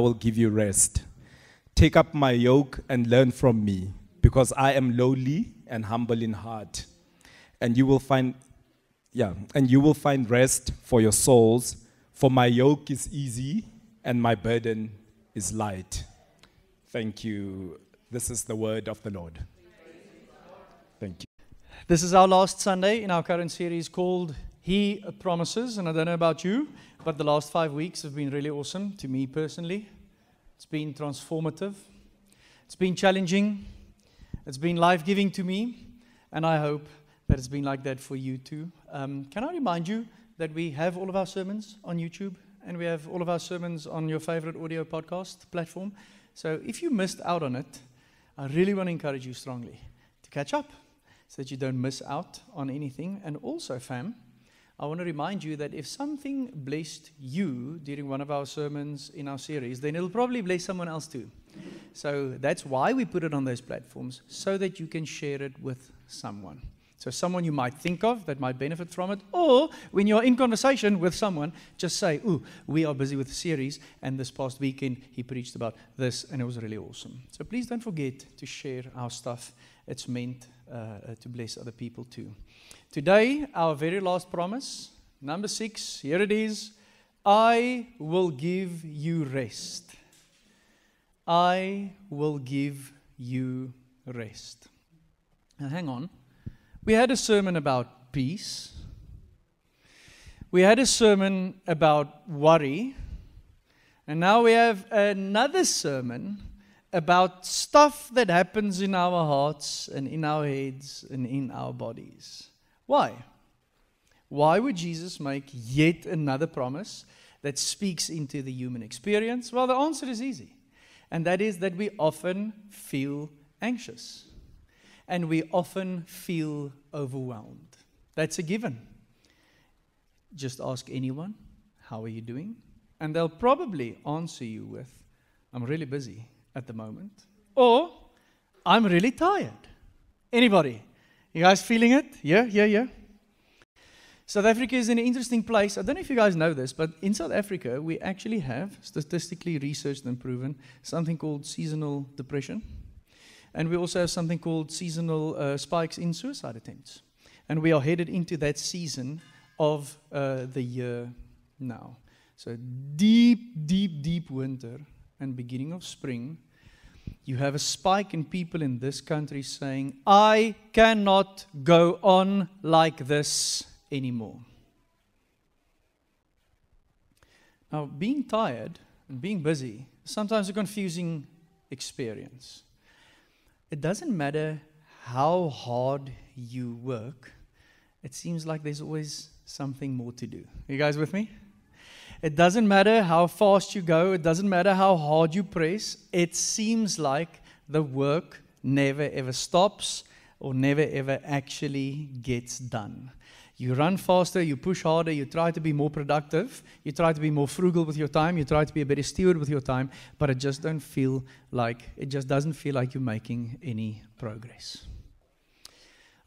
will give you rest. Take up my yoke and learn from me, because I am lowly and humble in heart. And you will find rest for your souls, for my yoke is easy and my burden is light. Thank you. This is the word of the Lord. Thank you. This is our last Sunday in our current series called He Promises, and I don't know about you, but the last 5 weeks have been really awesome to me personally. It's been transformative. It's been challenging. It's been life-giving to me, and I hope that it's been like that for you too. Can I remind you that we have all of our sermons on YouTube, and we have all of our sermons on your favorite audio podcast platform. So if you missed out on it, I really want to encourage you strongly to catch up so that you don't miss out on anything. And also, fam, I want to remind you that if something blessed you during one of our sermons in our series, then it'll probably bless someone else too. So that's why we put it on those platforms, so that you can share it with someone. So someone you might think of that might benefit from it, or when you're in conversation with someone, just say, ooh, we are busy with the series, and this past weekend he preached about this, and it was really awesome. So please don't forget to share our stuff. It's meant to bless other people too. Today, our very last promise, number 6, here it is. I will give you rest. I will give you rest. Now hang on. We had a sermon about peace. We had a sermon about worry. And now we have another sermon about stuff that happens in our hearts and in our heads and in our bodies. Why? Why would Jesus make yet another promise that speaks into the human experience? Well, the answer is easy. And that is that we often feel anxious. And we often feel overwhelmed. That's a given. Just ask anyone, how are you doing? And they'll probably answer you with, I'm really busy at the moment. Or, I'm really tired. Anybody? You guys feeling it? Yeah. South Africa is an interesting place. I don't know if you guys know this, but in South Africa, we actually have, statistically researched and proven, something called seasonal depression. And we also have something called seasonal spikes in suicide attempts. And we are headed into that season of the year now. So deep winter and beginning of spring, you have a spike in people in this country saying, I cannot go on like this anymore. Now, being tired and being busy is sometimes a confusing experience. It doesn't matter how hard you work, it seems like there's always something more to do. Are you guys with me? It doesn't matter how fast you go, it doesn't matter how hard you press, it seems like the work never ever stops or never ever actually gets done. You run faster, you push harder, you try to be more productive, you try to be more frugal with your time, you try to be a better steward with your time, but it just doesn't feel like you're making any progress.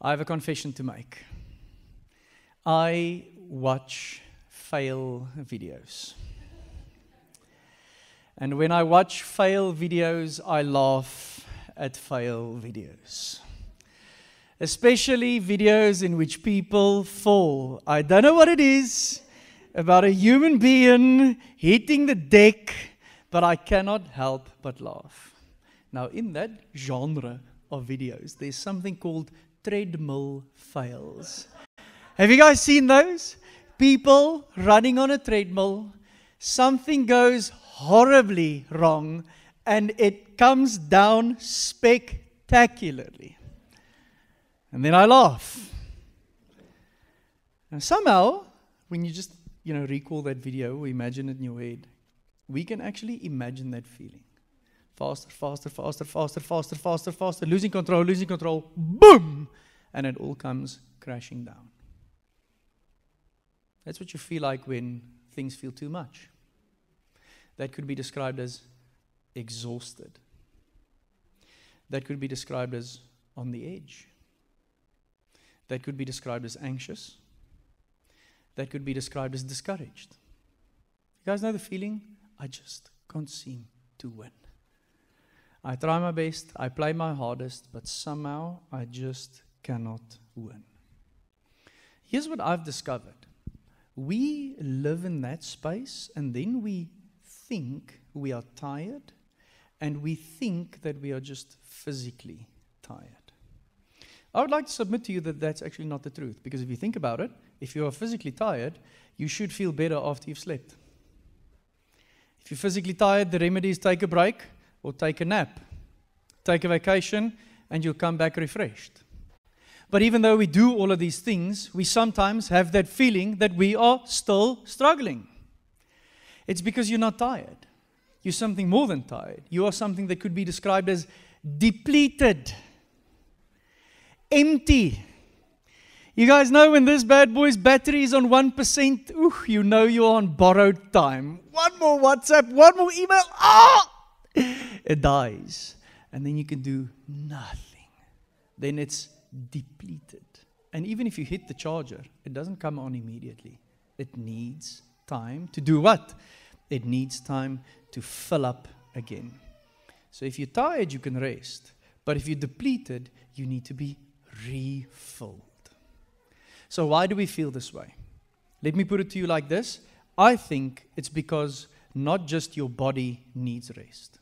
I have a confession to make. I watch fail videos. And when I watch fail videos, I laugh at fail videos. Especially videos in which people fall. I don't know what it is about a human being hitting the deck, but I cannot help but laugh. Now, in that genre of videos, there's something called treadmill fails. Have you guys seen those? People running on a treadmill, something goes horribly wrong, and it comes down spectacularly. And then I laugh. And somehow, when you just, recall that video or imagine it in your head, we can actually imagine that feeling. Faster, losing control, boom! And it all comes crashing down. That's what you feel like when things feel too much. That could be described as exhausted. That could be described as on the edge. That could be described as anxious. That could be described as discouraged. You guys know the feeling? I just can't seem to win. I try my best, I play my hardest, but somehow I just cannot win. Here's what I've discovered. We live in that space, and then we think we are tired, and we think that we are just physically tired. I would like to submit to you that that's actually not the truth, because if you think about it, if you are physically tired, you should feel better after you've slept. If you're physically tired, the remedy is take a break or take a nap. Take a vacation, and you'll come back refreshed. But even though we do all of these things, we sometimes have that feeling that we are still struggling. It's because you're not tired. You're something more than tired. You are something that could be described as depleted, empty. You guys know when this bad boy's battery is on 1%, you know you're on borrowed time. One more WhatsApp, one more email, it dies. And then you can do nothing. Then it's depleted. And even if you hit the charger, it doesn't come on immediately. It needs time to do what? It needs time to fill up again. So if you're tired, you can rest. But if you're depleted, you need to be refilled. So why do we feel this way? Let me put it to you like this. I think it's because not just your body needs rest.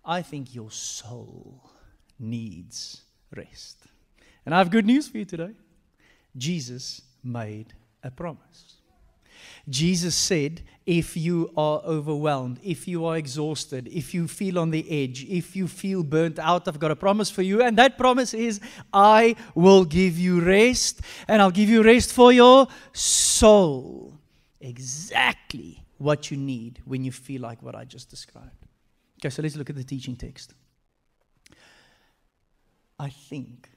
I think your soul needs rest. And I have good news for you today. Jesus made a promise. Jesus said, if you are overwhelmed, if you are exhausted, if you feel on the edge, if you feel burnt out, I've got a promise for you. And that promise is, I will give you rest, and I'll give you rest for your soul. Exactly what you need when you feel like what I just described. Okay, so let's look at the teaching text. I think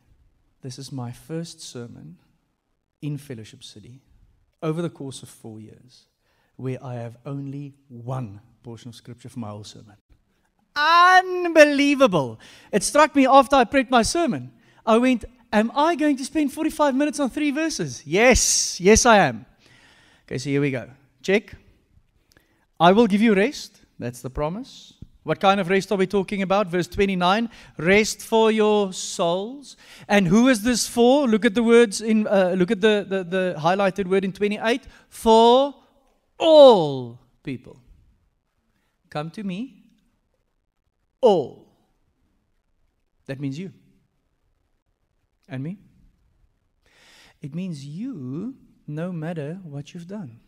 this is my first sermon in Fellowship City over the course of 4 years where I have only one portion of scripture for my whole sermon. Unbelievable. It struck me after I prepped my sermon. I went, am I going to spend 45 minutes on 3 verses? Yes, I am. Okay, so here we go. Check. I will give you rest. That's the promise. What kind of rest are we talking about? Verse 29, rest for your souls. And who is this for? Look at the words in, look at the highlighted word in 28. For all people. Come to me, all. That means you. And me. It means you, no matter what you've done.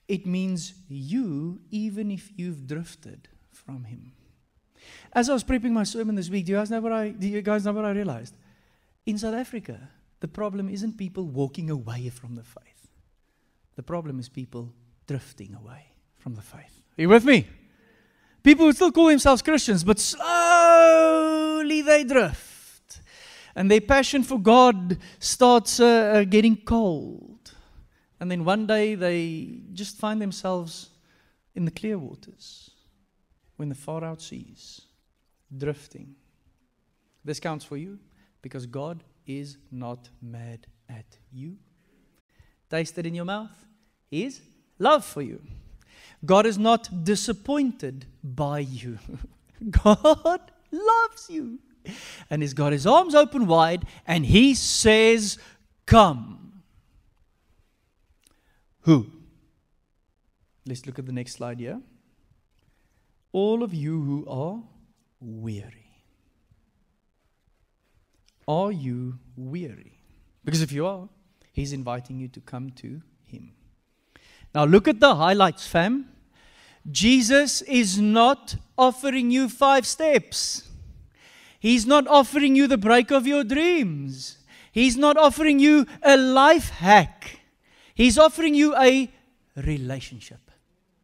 It means you, even if you've drifted from Him. As I was prepping my sermon this week, do you guys know what I realized? In South Africa, the problem isn't people walking away from the faith. The problem is people drifting away from the faith. Are you with me? People would still call themselves Christians, but slowly they drift. And their passion for God starts getting cold. And then one day they just find themselves in the clear waters, when the far out seas, drifting. This counts for you because God is not mad at you. Tasted in your mouth is love for you. God is not disappointed by you. God loves you. And He's got His arms open wide and He says, come. Who? Let's look at the next slide here. All of you who are weary. Are you weary? Because if you are, He's inviting you to come to Him. Now look at the highlights, fam. Jesus is not offering you 5 steps. He's not offering you the break of your dreams. He's not offering you a life hack. He's offering you a relationship.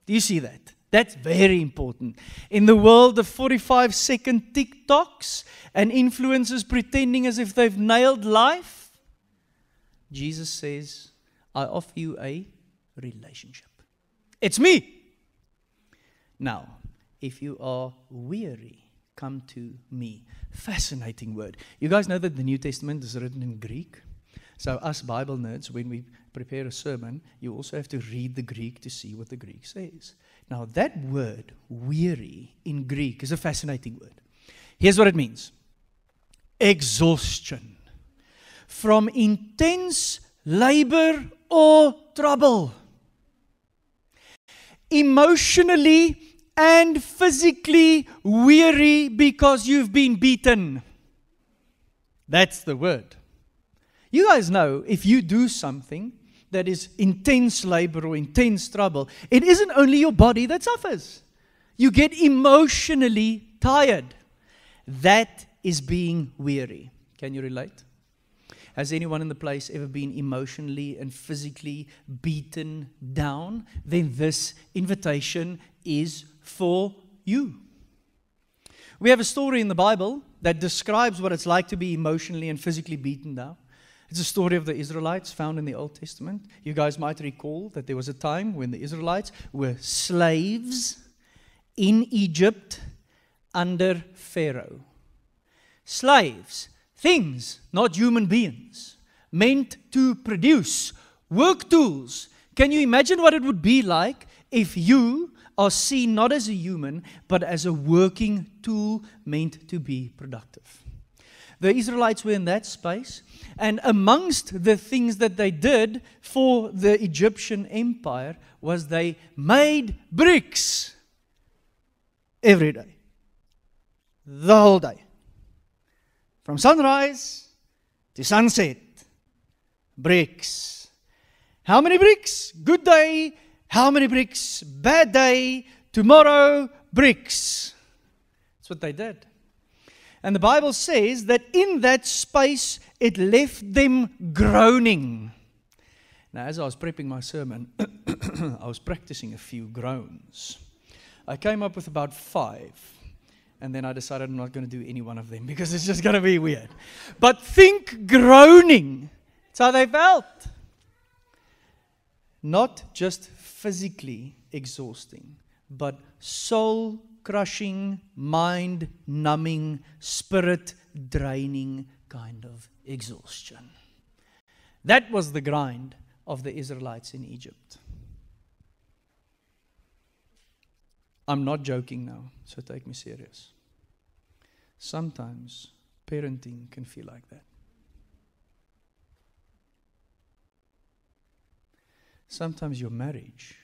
Do you see that? That's very important. In the world of 45-second TikToks and influencers pretending as if they've nailed life, Jesus says, I offer you a relationship. It's me. Now, if you are weary, come to me. Fascinating word. You guys know that the New Testament is written in Greek? So us Bible nerds, when we prepare a sermon, you also have to read the Greek to see what the Greek says. Now, that word, weary, in Greek is a fascinating word. Here's what it means. Exhaustion from intense labor or trouble. Emotionally and physically weary because you've been beaten. That's the word. You guys know if you do something that is intense labor or intense trouble, it isn't only your body that suffers. You get emotionally tired. That is being weary. Can you relate? Has anyone in the place ever been emotionally and physically beaten down? Then this invitation is for you. We have a story in the Bible that describes what it's like to be emotionally and physically beaten down. It's a story of the Israelites found in the Old Testament. You guys might recall that there was a time when the Israelites were slaves in Egypt under Pharaoh. Slaves, things, not human beings, meant to produce work tools. Can you imagine what it would be like if you are seen not as a human, but as a working tool meant to be productive? The Israelites were in that space, and amongst the things that they did for the Egyptian empire was they made bricks every day, the whole day. From sunrise to sunset, bricks. How many bricks? Good day. How many bricks? Bad day. Tomorrow, bricks. That's what they did. And the Bible says that in that space, it left them groaning. Now, as I was prepping my sermon, I was practicing a few groans. I came up with about 5. And then I decided I'm not going to do any one of them because it's just going to be weird. But think groaning. That's how they felt. Not just physically exhausting, but soul-crushing, mind-numbing, spirit-draining kind of exhaustion. That was the grind of the Israelites in Egypt. I'm not joking now, so take me serious. Sometimes parenting can feel like that. Sometimes your marriage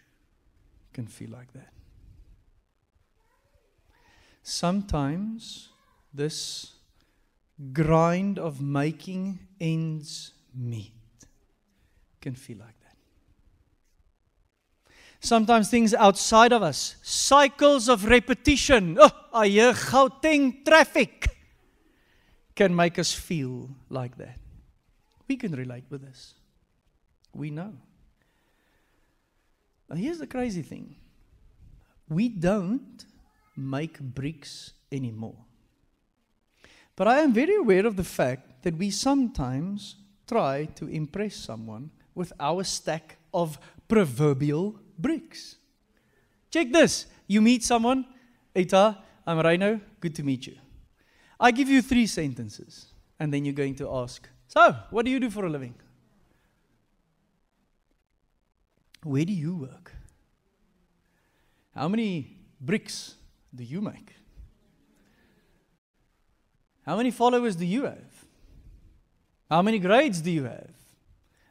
can feel like that. Sometimes this grind of making ends meet can feel like that. Sometimes things outside of us, cycles of repetition, I hear Gauteng traffic, can make us feel like that. We can relate with this. We know. Now here's the crazy thing. We don't make bricks anymore. But I am very aware of the fact that we sometimes try to impress someone with our stack of proverbial bricks. Check this. You meet someone, Eta, I'm Reino, good to meet you. I give you 3 sentences, and then you're going to ask, so, what do you do for a living? Where do you work? How many bricks do you make? How many followers do you have? How many grades do you have?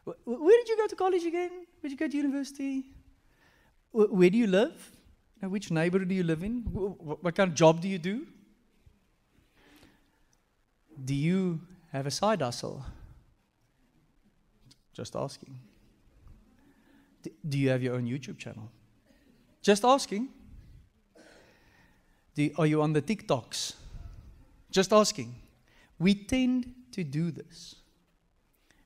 Where did you go to college again? Where did you go to university? Where do you live? Which neighborhood do you live in? What kind of job do you do? Do you have a side hustle? Just asking. Do you have your own YouTube channel? Just asking. Are you on the TikToks? Just asking. We tend to do this.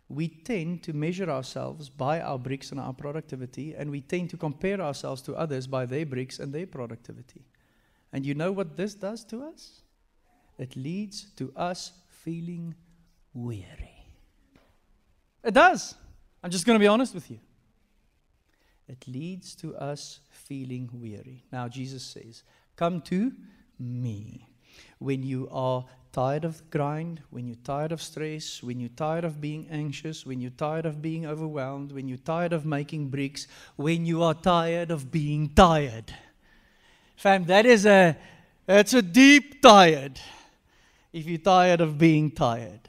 We tend to measure ourselves by our bricks and our productivity, and we tend to compare ourselves to others by their bricks and their productivity. And you know what this does to us? It leads to us feeling weary. It does. I'm just going to be honest with you. It leads to us feeling weary. Now, Jesus says, come to me. When you are tired of the grind, when you're tired of stress, when you're tired of being anxious, when you're tired of being overwhelmed, when you're tired of making bricks, when you are tired of being tired, Fam, that's a deep tired. If you're tired of being tired.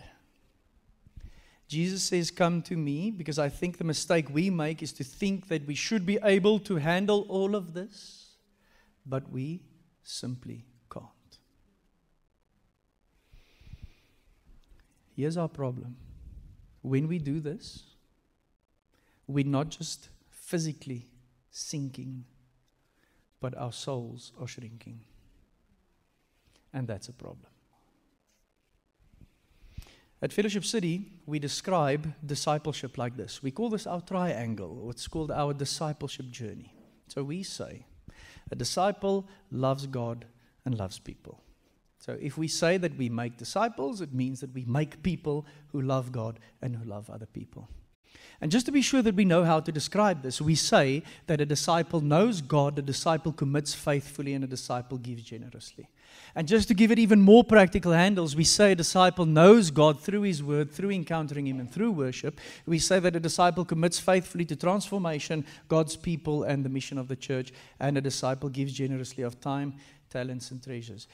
Jesus says, come to me, because I think the mistake we make is to think that we should be able to handle all of this, but we simply can't. Here's our problem. When we do this, we're not just physically sinking, but our souls are shrinking. And that's a problem. At Fellowship City, we describe discipleship like this. We call this our triangle, or it's called our discipleship journey. So we say, a disciple loves God and loves people. So if we say that we make disciples, it means that we make people who love God and who love other people. And just to be sure that we know how to describe this, we say that a disciple knows God, a disciple commits faithfully, and a disciple gives generously. And just to give it even more practical handles, we say a disciple knows God through His Word, through encountering Him, and through worship. We say that a disciple commits faithfully to transformation, God's people, and the mission of the church. And a disciple gives generously of time, talents, and treasures.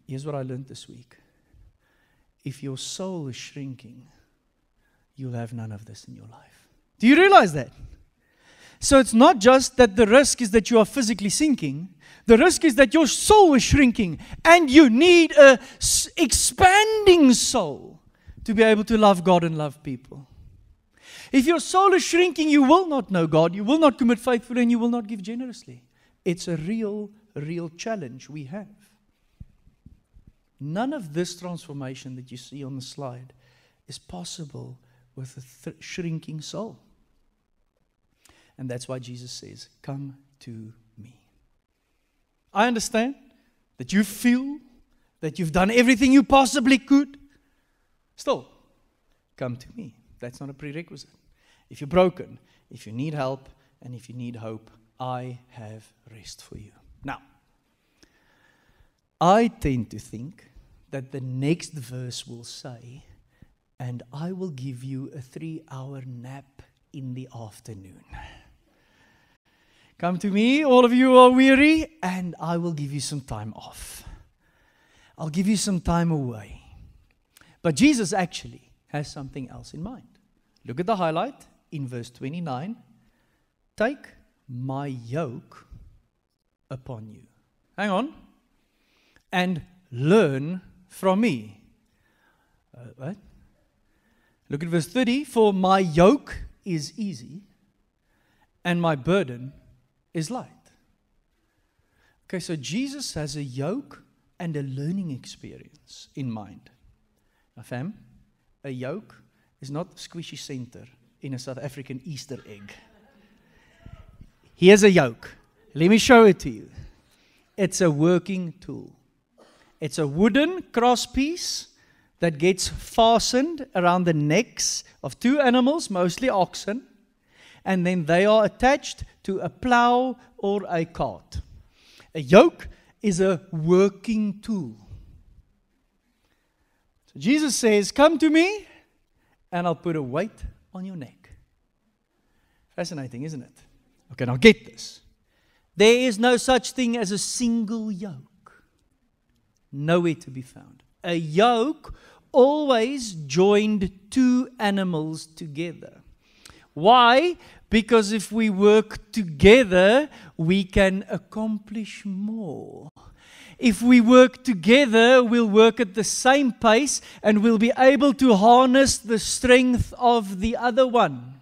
Here's what I learned this week. If your soul is shrinking, you'll have none of this in your life. Do you realize that? So it's not just that the risk is that you are physically sinking. The risk is that your soul is shrinking, and you need an expanding soul to be able to love God and love people. If your soul is shrinking, you will not know God, you will not commit faithfully, and you will not give generously. It's a real challenge we have. None of this transformation that you see on the slide is possible with a shrinking soul. And that's why Jesus says, come to me. I understand that you feel that you've done everything you possibly could. Still, come to me. That's not a prerequisite. If you're broken, if you need help, and if you need hope, I have rest for you. Now, I tend to think that the next verse will say, and I will give you a 3-hour nap in the afternoon. Come to me, all of you who are weary, and I will give you some time off. I'll give you some time away. But Jesus actually has something else in mind. Look at the highlight in verse 29. Take my yoke upon you. Hang on. And learn from me. What? Look at verse 30. For my yoke is easy, and my burden is light. Okay, so Jesus has a yoke and a learning experience in mind. Now, fam, a yoke is not the squishy center in a South African Easter egg. Here's a yoke. Let me show it to you. It's a working tool. It's a wooden cross piece that gets fastened around the necks of 2 animals, mostly oxen, and then they are attached to a plow or a cart. A yoke is a working tool. So Jesus says, come to me, and I'll put a weight on your neck. Fascinating, isn't it? Okay, now get this. There is no such thing as a single yoke. Nowhere to be found. A yoke always joined 2 animals together. Why? Because if we work together, we can accomplish more. If we work together, we'll work at the same pace and we'll be able to harness the strength of the other one.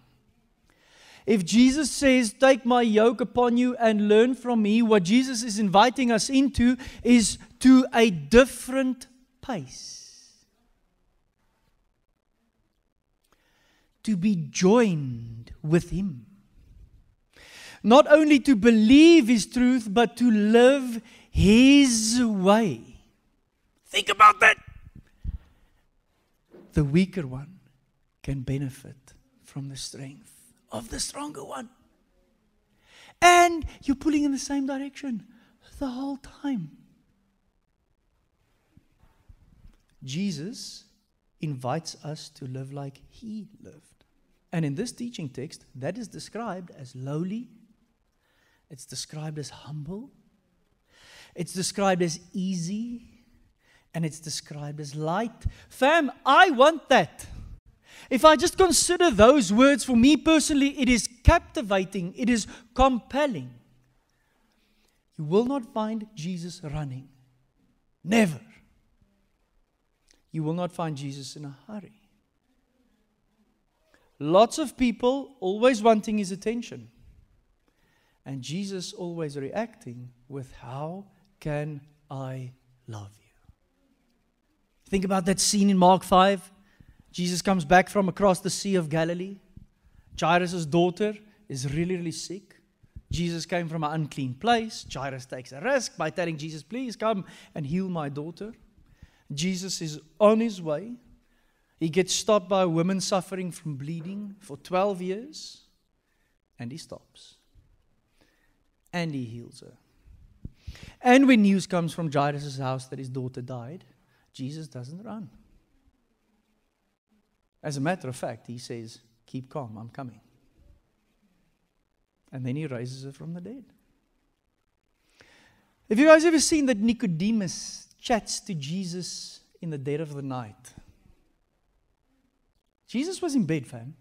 If Jesus says, take my yoke upon you and learn from me, what Jesus is inviting us into is to a different pace. To be joined with Him. Not only to believe His truth, but to live His way. Think about that. The weaker one can benefit from the strength of the stronger one. And you're pulling in the same direction the whole time. Jesus invites us to live like He lived. And in this teaching text, that is described as lowly, it's described as humble, It's described as easy, and it's described as light. Fam, I want that. If I just consider those words, for me personally, it is captivating. It is compelling. You will not find Jesus running. Never. You will not find Jesus in a hurry. Lots of people always wanting His attention. And Jesus always reacting with, how can I love you? Think about that scene in Mark 5. Jesus comes back from across the Sea of Galilee. Jairus' daughter is really, really sick. Jesus came from an unclean place. Jairus takes a risk by telling Jesus, please come and heal my daughter. Jesus is on his way. He gets stopped by a woman suffering from bleeding for 12 years. And he stops. And he heals her. And when news comes from Jairus' house that his daughter died, Jesus doesn't run. As a matter of fact, he says, keep calm, I'm coming. And then he raises her from the dead. Have you guys ever seen that Nicodemus chats to Jesus in the dead of the night? Jesus was in bed, fam.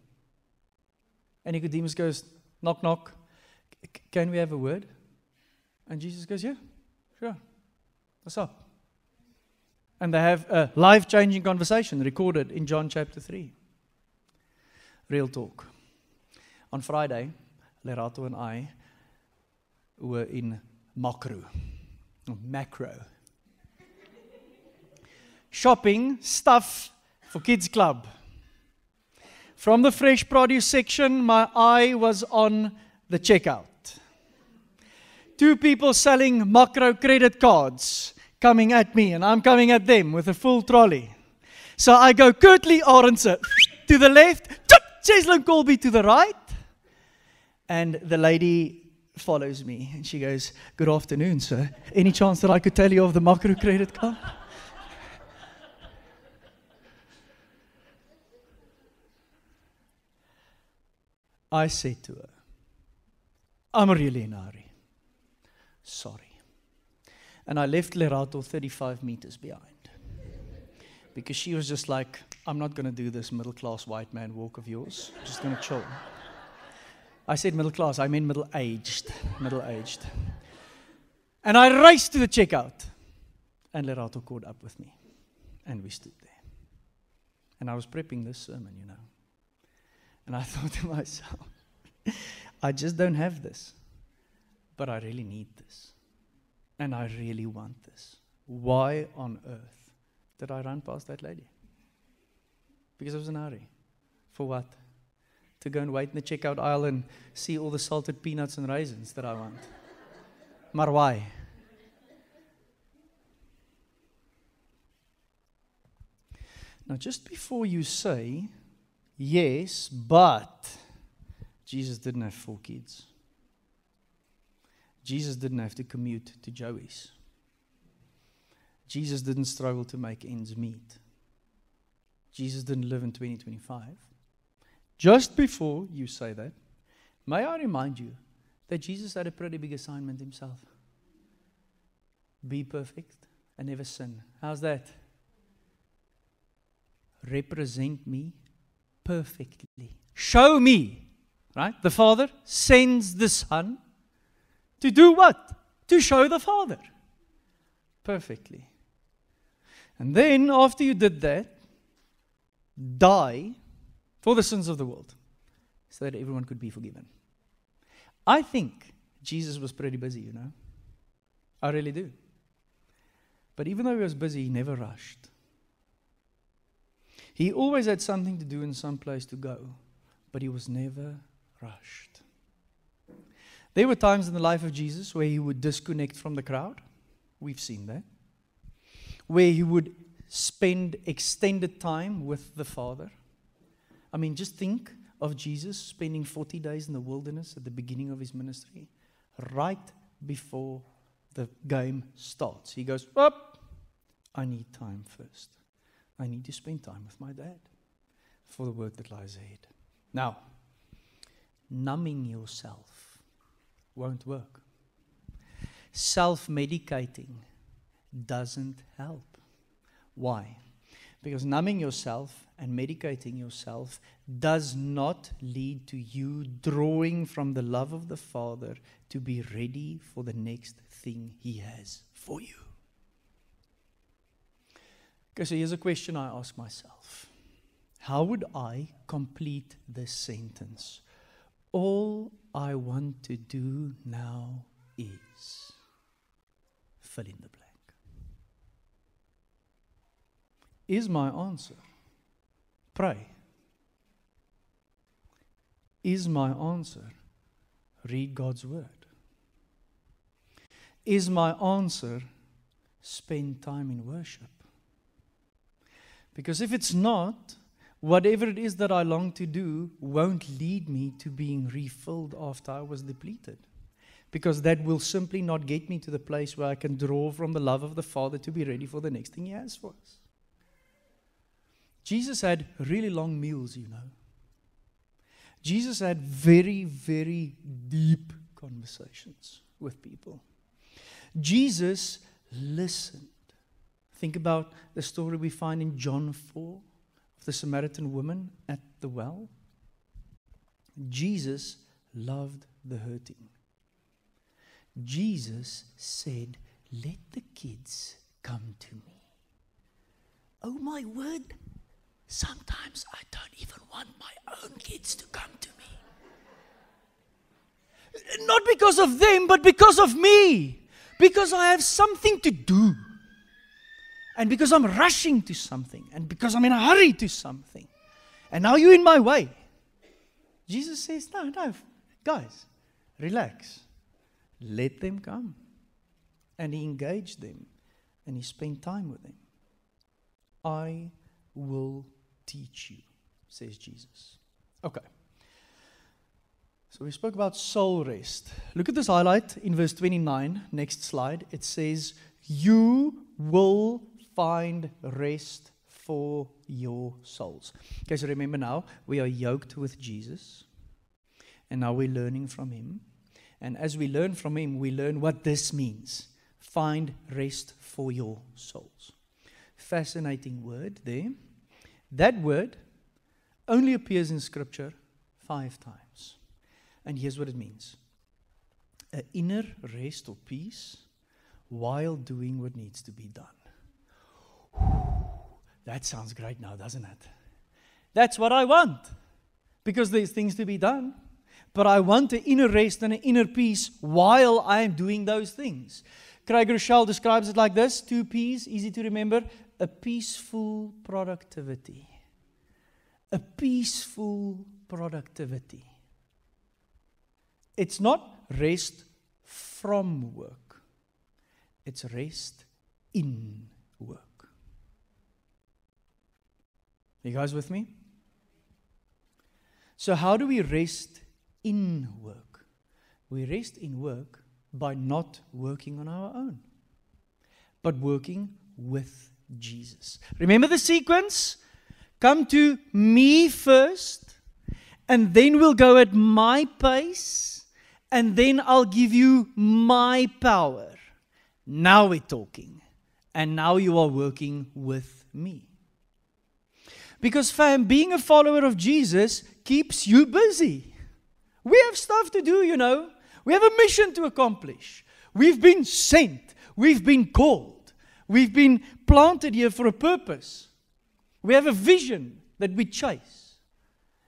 And Nicodemus goes, knock, knock. Can we have a word? And Jesus goes, yeah, sure. What's up? And they have a life-changing conversation recorded in John chapter 3. Real talk. On Friday, Lerato and I were in Makro. Shopping stuff for kids club. From the fresh produce section, my eye was on the checkout. 2 people selling Makro credit cards coming at me, and I'm coming at them with a full trolley. So I go curtly Arendse to the left, Cheslin Colby to the right, and the lady follows me, and she goes, good afternoon, sir. Any chance that I could tell you of the Makro credit card? I said to her, I'm really in a hurry. Sorry. And I left Lerato 35 meters behind. Because she was just like, I'm not going to do this middle-class white man walk of yours. I'm just going to chill. I said middle class, I mean middle-aged. Middle-aged. And I raced to the checkout. And Lerato caught up with me. And we stood there. And I was prepping this sermon, you know. And I thought to myself, I just don't have this. But I really need this. And I really want this. Why on earth did I run past that lady? Because I was in a hurry. For what? To go and wait in the checkout aisle and see all the salted peanuts and raisins that I want. Maar why? Now, just before you say, yes, but Jesus didn't have 4 kids. Jesus didn't have to commute to Joey's. Jesus didn't struggle to make ends meet. Jesus didn't live in 2025. Just before you say that, may I remind you that Jesus had a pretty big assignment himself. Be perfect and never sin. How's that? Represent me perfectly. Show me. Right? The Father sends the Son to do what? To show the Father. Perfectly. And then, after you did that, die for the sins of the world, so that everyone could be forgiven. I think Jesus was pretty busy, you know. I really do. But even though he was busy, he never rushed. He always had something to do and some place to go, but he was never rushed. There were times in the life of Jesus where he would disconnect from the crowd. We've seen that. Where he would spend extended time with the Father. I mean, just think of Jesus spending 40 days in the wilderness at the beginning of his ministry, right before the game starts. He goes, up, I need time first. I need to spend time with my dad for the work that lies ahead. Now, numbing yourself won't work. self-medicating doesn't help. Why? Because numbing yourself and medicating yourself does not lead to you drawing from the love of the Father to be ready for the next thing He has for you. Okay, so here's a question I ask myself. How would I complete this sentence? All I want to do now is fill in the blank. Is my answer pray? Is my answer read God's Word? Is my answer spend time in worship? Because if it's not, whatever it is that I long to do won't lead me to being refilled after I was depleted. Because that will simply not get me to the place where I can draw from the love of the Father to be ready for the next thing He has for us. Jesus had really long meals, you know. Jesus had very, very deep conversations with people. Jesus listened. Think about the story we find in John 4 of the Samaritan woman at the well. Jesus loved the hurting. Jesus said, "Let the kids come to me." Oh my word, sometimes I don't even want my own kids to come to me. Not because of them, but because of me. Because I have something to do. And because I'm rushing to something. And because I'm in a hurry to something. And now you're in my way. Jesus says, no, guys, relax. Let them come. And He engaged them. And He spent time with them. I will teach you, says Jesus. Okay. So we spoke about soul rest. Look at this highlight in verse 29. Next slide. It says, you will find rest for your souls. Okay, so remember now, we are yoked with Jesus. And now we're learning from Him. And as we learn from Him, we learn what this means. Find rest for your souls. Fascinating word there. That word only appears in Scripture 5 times. And here's what it means. An inner rest or peace while doing what needs to be done. That sounds great now, doesn't it? That's what I want. Because there's things to be done. But I want an inner rest and an inner peace while I am doing those things. Craig Rochelle describes it like this. 2 P's, easy to remember. A peaceful productivity. A peaceful productivity. It's not rest from work. It's rest in work. You guys with me? So how do we rest in work? We rest in work by not working on our own, but working with Jesus. Remember the sequence? Come to me first, and then we'll go at my pace, and then I'll give you my power. Now we're talking, and now you are working with me. Because fam, being a follower of Jesus keeps you busy. We have stuff to do, you know. We have a mission to accomplish. We've been sent. We've been called. We've been planted here for a purpose. We have a vision that we chase.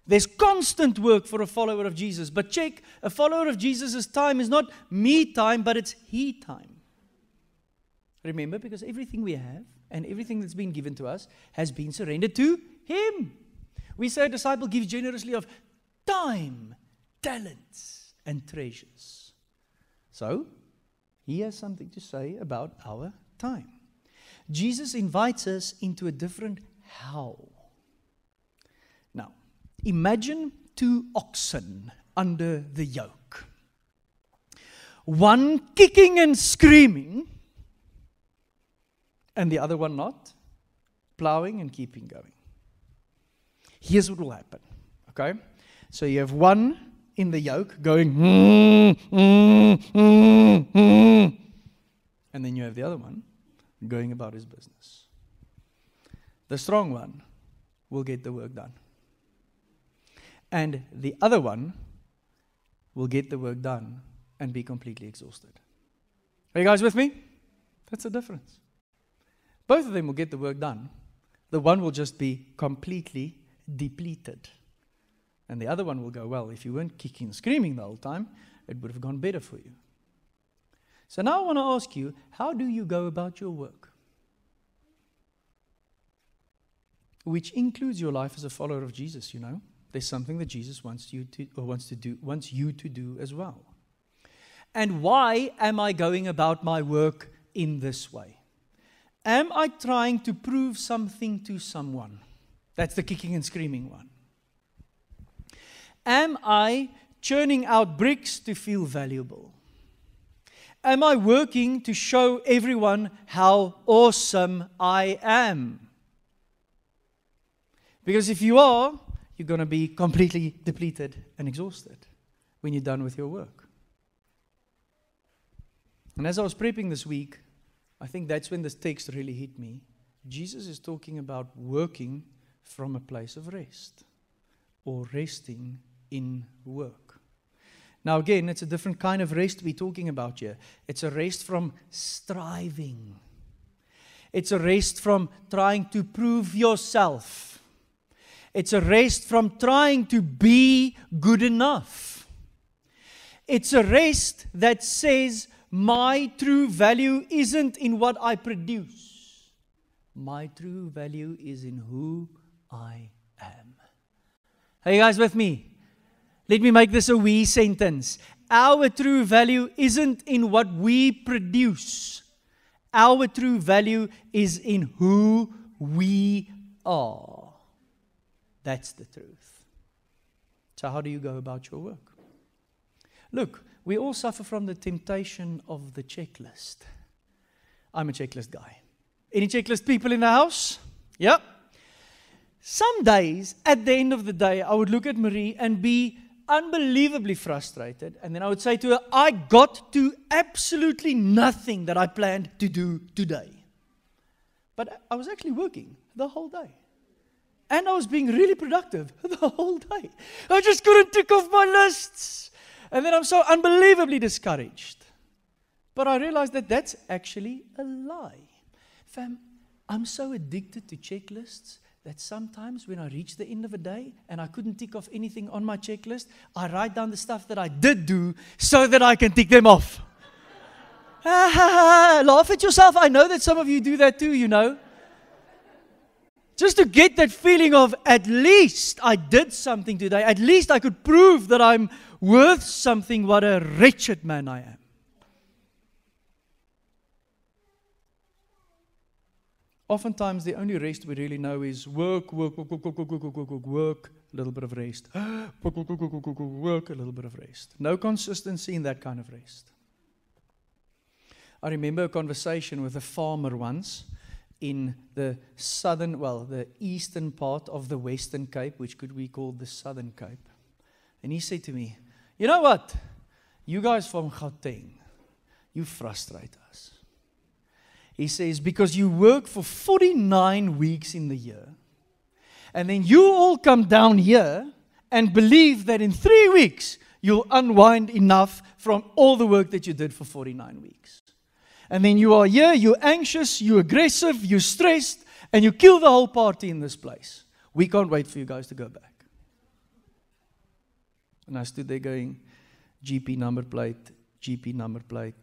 There's constant work for a follower of Jesus. But check, a follower of Jesus' time is not me time, but it's He time. Remember, because everything we have and everything that's been given to us has been surrendered to Him. We say a disciple gives generously of time, talents, and treasures. So, He has something to say about our time. Jesus invites us into a different how. Now, imagine 2 oxen under the yoke. One kicking and screaming, and the other one not, plowing and keeping going. Here's what will happen, okay? So you have one in the yoke going, And then you have the other one going about his business. The strong one will get the work done. And the other one will get the work done and be completely exhausted. Are you guys with me? That's the difference. Both of them will get the work done. The one will just be completely depleted. And the other one will go, well, if you weren't kicking and screaming the whole time, it would have gone better for you. So now I want to ask you, how do you go about your work? Which includes your life as a follower of Jesus, you know. There's something that Jesus wants you to do as well. And why am I going about my work in this way? Am I trying to prove something to someone? That's the kicking and screaming one. Am I churning out bricks to feel valuable? Am I working to show everyone how awesome I am? Because if you are, you're going to be completely depleted and exhausted when you're done with your work. And as I was prepping this week, I think that's when this text really hit me. Jesus is talking about working from a place of rest, or resting in work. Now again, it's a different kind of rest we're talking about here. It's a rest from striving. It's a rest from trying to prove yourself. It's a rest from trying to be good enough. It's a rest that says, my true value isn't in what I produce. My true value is in who I am. Are you guys with me? Let me make this a we sentence. Our true value isn't in what we produce. Our true value is in who we are. That's the truth. So how do you go about your work? Look, we all suffer from the temptation of the checklist. I'm a checklist guy. Any checklist people in the house? Yep. Some days, at the end of the day, I would look at Marie and be unbelievably frustrated. And then I would say to her, I got to absolutely nothing that I planned to do today. But I was actually working the whole day. And I was being really productive the whole day. I just couldn't tick off my lists. And then I'm so unbelievably discouraged. But I realized that that's actually a lie. Fam, I'm so addicted to checklists that sometimes when I reach the end of a day and I couldn't tick off anything on my checklist, I write down the stuff that I did do so that I can tick them off. Laugh at yourself. I know that some of you do that too, you know. Just to get that feeling of, at least I did something today. At least I could prove that I'm worth something. What a wretched man I am. Oftentimes, the only rest we really know is work, a little bit of rest. Work, a little bit of rest. No consistency in that kind of rest. I remember a conversation with a farmer once in the the eastern part of the Western Cape, which could be called the Southern Cape. And he said to me, you know what? You guys from Gauteng, you frustrate us. He says, because you work for 49 weeks in the year, and then you all come down here and believe that in 3 weeks, you'll unwind enough from all the work that you did for 49 weeks. And then you are here, you're anxious, you're aggressive, you're stressed, and you kill the whole party in this place. We can't wait for you guys to go back. And I stood there going, GP number plate, GP number plate,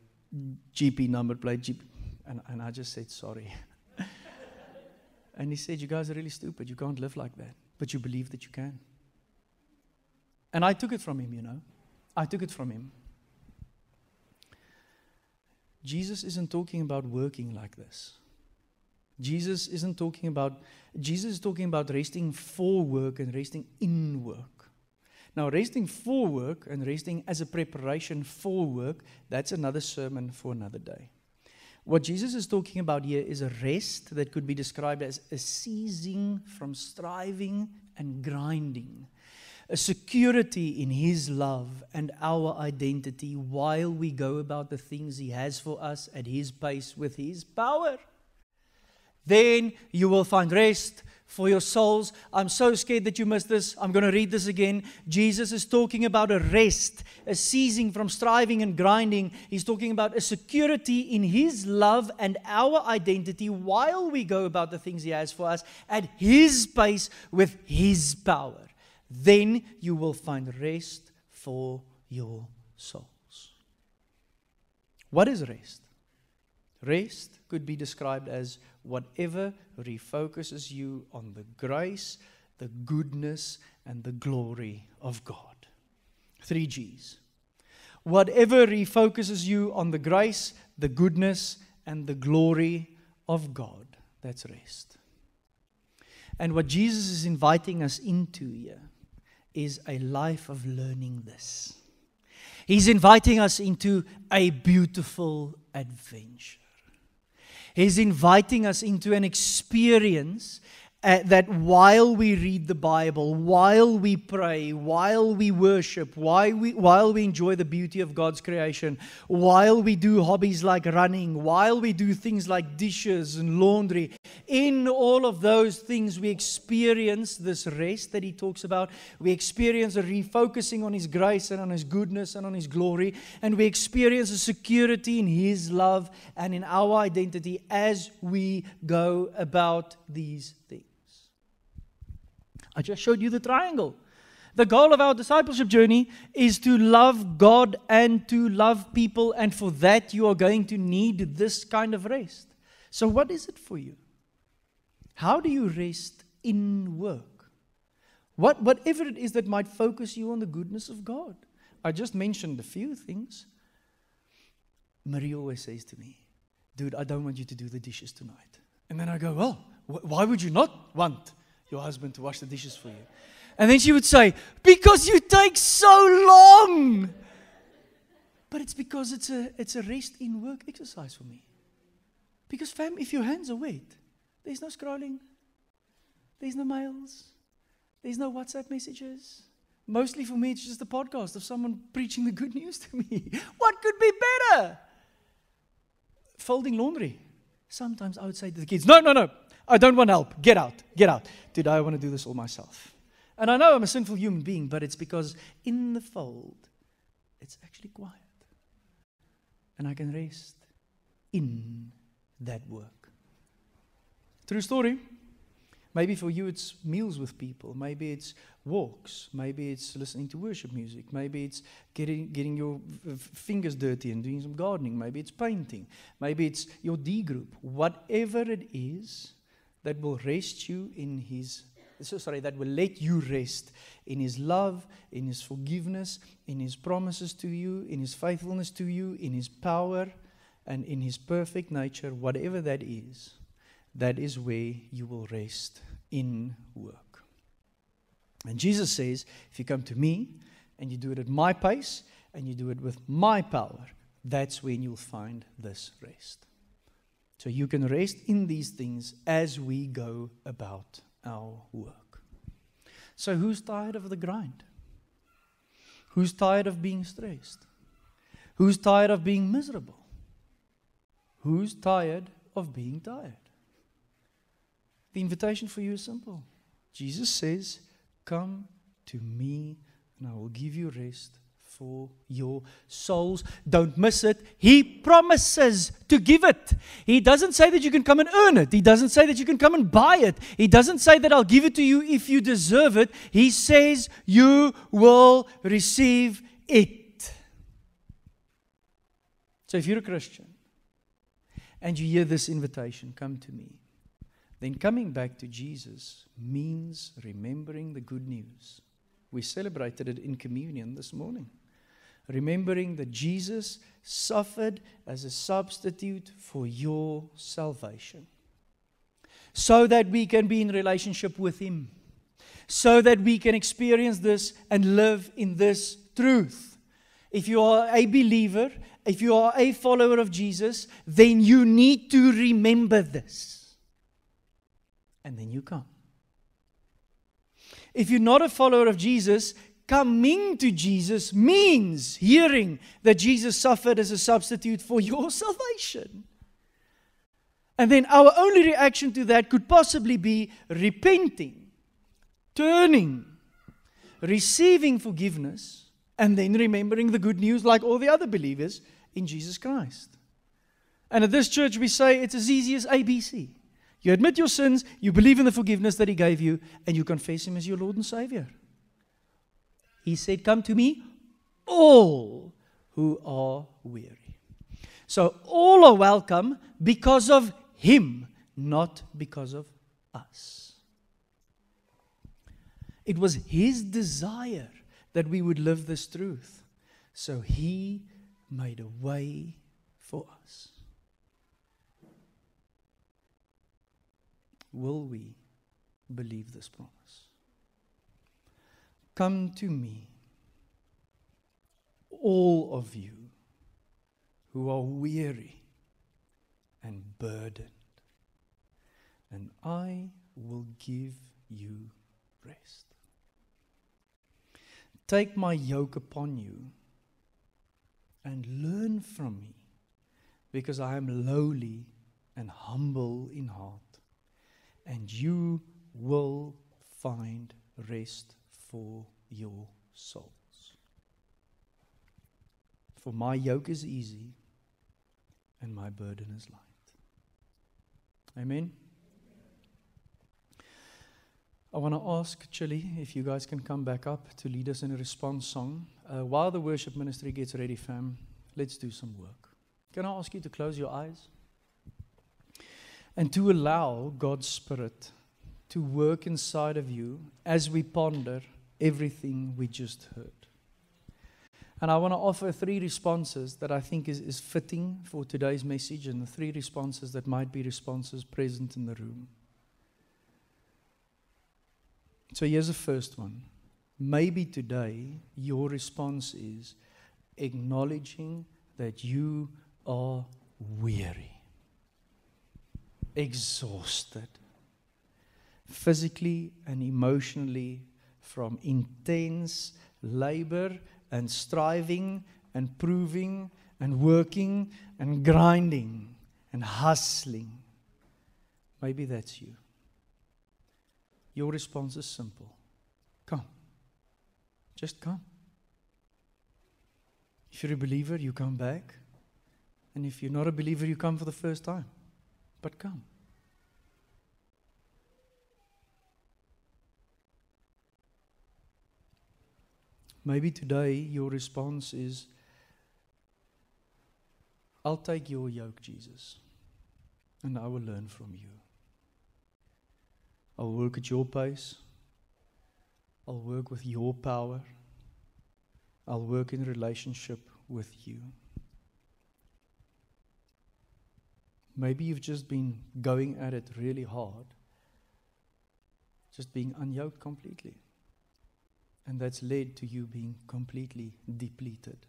GP number plate, GP. And I just said, sorry. And he said, you guys are really stupid. You can't live like that. But you believe that you can. And I took it from him, you know. I took it from him. Jesus isn't talking about working like this. Jesus is talking about resting for work and resting in work. Now, resting for work and resting as a preparation for work, that's another sermon for another day. What Jesus is talking about here is a rest that could be described as a ceasing from striving and grinding. a security in His love and our identity while we go about the things He has for us at His pace with His power. Then you will find rest for your souls. I'm so scared that you missed this. I'm going to read this again. Jesus is talking about a rest, a ceasing from striving and grinding. He's talking about a security in His love and our identity while we go about the things He has for us at His pace with His power. Then you will find rest for your souls. What is rest? Rest could be described as whatever refocuses you on the grace, the goodness, and the glory of God. 3 G's. Whatever refocuses you on the grace, the goodness, and the glory of God. That's rest. And what Jesus is inviting us into here is a life of learning this. He's inviting us into a beautiful adventure. He's inviting us into an experience that while we read the Bible, while we pray, while we worship, while we enjoy the beauty of God's creation, while we do hobbies like running, while we do things like dishes and laundry, in all of those things we experience this rest that He talks about. We experience a refocusing on His grace and on His goodness and on His glory, and we experience a security in His love and in our identity as we go about these things. I just showed you the triangle. The goal of our discipleship journey is to love God and to love people, and for that you are going to need this kind of rest. So what is it for you? How do you rest in work? Whatever it is that might focus you on the goodness of God. I just mentioned a few things. Marie always says to me, dude, I don't want you to do the dishes tonight. And then I go, well, why would you not want your husband to wash the dishes for you? And then she would say, because you take so long. But it's because it's a rest in work exercise for me. Because fam, if your hands are wet, there's no scrolling, there's no mails, there's no WhatsApp messages. Mostly for me, it's just a podcast of someone preaching the good news to me. What could be better? Folding laundry. Sometimes I would say to the kids, no, I don't want help. Get out. Today I want to do this all myself. And I know I'm a sinful human being, but it's because in the fold, it's actually quiet. And I can rest in that work. True story. Maybe for you it's meals with people. Maybe it's walks. Maybe it's listening to worship music. Maybe it's getting your fingers dirty and doing some gardening. Maybe it's painting. Maybe it's your D group. Whatever it is that will rest you in that will let you rest in His love, in His forgiveness, in His promises to you, in His faithfulness to you, in His power, and in His perfect nature, whatever that is where you will rest in work. And Jesus says, if you come to me and you do it at my pace and you do it with my power, that's when you'll find this rest. So you can rest in these things as we go about our work. So who's tired of the grind? Who's tired of being stressed? Who's tired of being miserable? Who's tired of being tired? The invitation for you is simple. Jesus says, come to me and I will give you rest for your souls. Don't miss it. He promises to give it. He doesn't say that you can come and earn it. He doesn't say that you can come and buy it. He doesn't say that I'll give it to you if you deserve it. He says you will receive it. So if you're a Christian and you hear this invitation, come to me, then coming back to Jesus means remembering the good news. We celebrated it in communion this morning. Remembering that Jesus suffered as a substitute for your salvation. So that we can be in relationship with Him. So that we can experience this and live in this truth. If you are a believer, if you are a follower of Jesus, then you need to remember this. And then you come. If you're not a follower of Jesus, coming to Jesus means hearing that Jesus suffered as a substitute for your salvation. And then our only reaction to that could possibly be repenting, turning, receiving forgiveness, and then remembering the good news like all the other believers in Jesus Christ. And at this church we say it's as easy as ABC. You admit your sins, you believe in the forgiveness that He gave you, and you confess Him as your Lord and Savior. He said, "Come to me, all who are weary." So all are welcome because of Him, not because of us. It was His desire that we would live this truth. So He made a way for us. Will we believe this promise? Come to me, all of you who are weary and burdened, and I will give you rest. Take my yoke upon you and learn from me, because I am lowly and humble in heart, and you will find rest for your souls. For my yoke is easy and my burden is light. Amen. I want to ask Chili if you guys can come back up to lead us in a response song. While the worship ministry gets ready, fam, let's do some work. Can I ask you to close your eyes and to allow God's Spirit to work inside of you as we ponder everything we just heard? And I want to offer 3 responses that I think is fitting for today's message, and the 3 responses that might be responses present in the room. So here's the first one. Maybe today your response is acknowledging that you are weary, exhausted, physically and emotionally, from intense labor and striving and proving and working and grinding and hustling. Maybe that's you. Your response is simple. Come. Just come. If you're a believer, you come back. And if you're not a believer, you come for the first time. But come. Maybe today your response is, I'll take your yoke, Jesus, and I will learn from you. I'll work at your pace. I'll work with your power. I'll work in relationship with you. Maybe you've just been going at it really hard, just being unyoked completely. And that's led to you being completely depleted.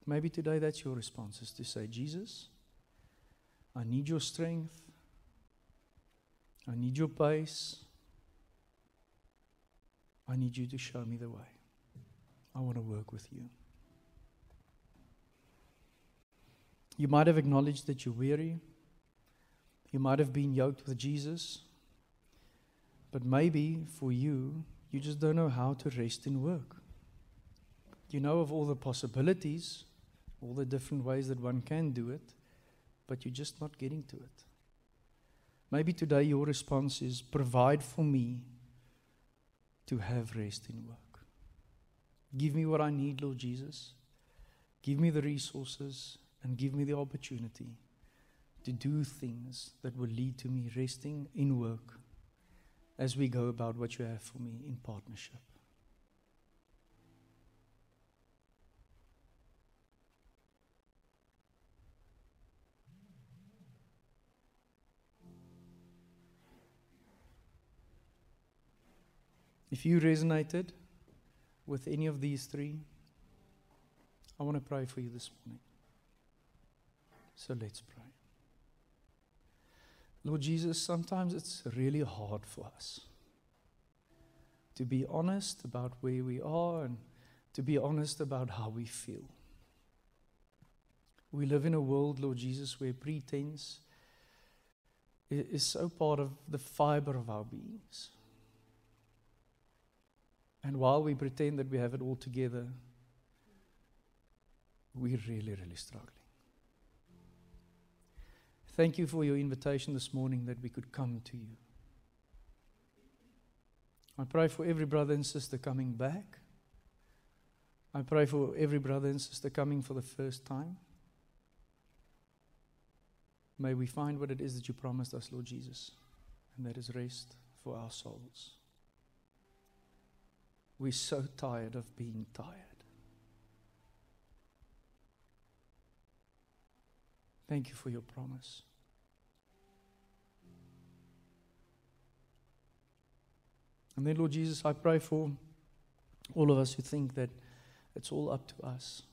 Maybe today that's your response, is to say, Jesus, I need your strength. I need your pace. I need you to show me the way. I want to work with you. You might have acknowledged that you're weary. You might have been yoked with Jesus. But maybe for you, you just don't know how to rest in work. You know of all the possibilities, all the different ways that one can do it, but you're just not getting to it. Maybe today your response is, provide for me to have rest in work. Give me what I need, Lord Jesus. Give me the resources and give me the opportunity to do things that will lead to me resting in work as we go about what you have for me in partnership. If you resonated with any of these 3, I want to pray for you this morning. So let's pray. Lord Jesus, sometimes it's really hard for us to be honest about where we are and to be honest about how we feel. We live in a world, Lord Jesus, where pretense is so part of the fiber of our beings. And while we pretend that we have it all together, we're really, really struggling. Thank you for your invitation this morning that we could come to you. I pray for every brother and sister coming back. I pray for every brother and sister coming for the first time. May we find what it is that you promised us, Lord Jesus, and that is rest for our souls. We're so tired of being tired. Thank you for your promise. And then, Lord Jesus, I pray for all of us who think that it's all up to us.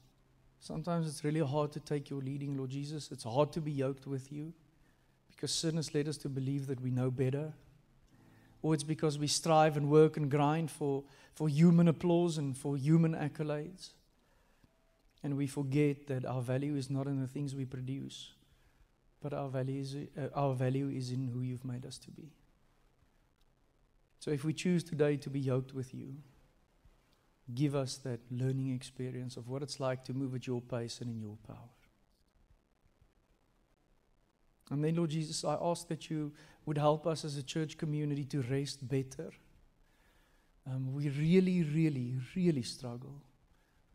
Sometimes it's really hard to take your leading, Lord Jesus. It's hard to be yoked with you because sin has led us to believe that we know better. Or it's because we strive and work and grind for human applause and for human accolades. And we forget that our value is not in the things we produce, but our value is in who you've made us to be. So if we choose today to be yoked with you, give us that learning experience of what it's like to move at your pace and in your power. And then, Lord Jesus, I ask that you would help us as a church community to rest better. We really, really, really struggle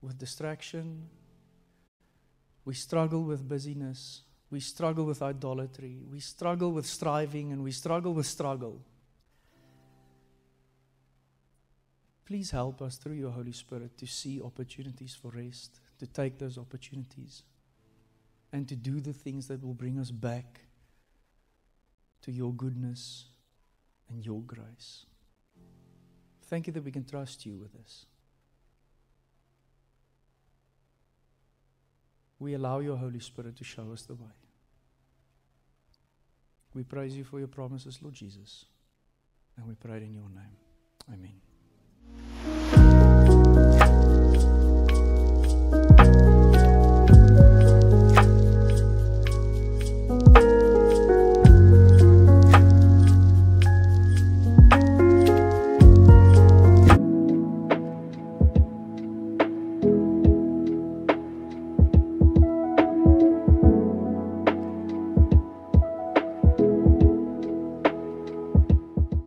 with distraction. We struggle with busyness. We struggle with idolatry. We struggle with striving, and we struggle with struggle. Please help us through your Holy Spirit to see opportunities for rest, to take those opportunities, and to do the things that will bring us back to your goodness and your grace. Thank you that we can trust you with this. We allow your Holy Spirit to show us the way. We praise you for your promises, Lord Jesus, and we pray it in your name. Amen.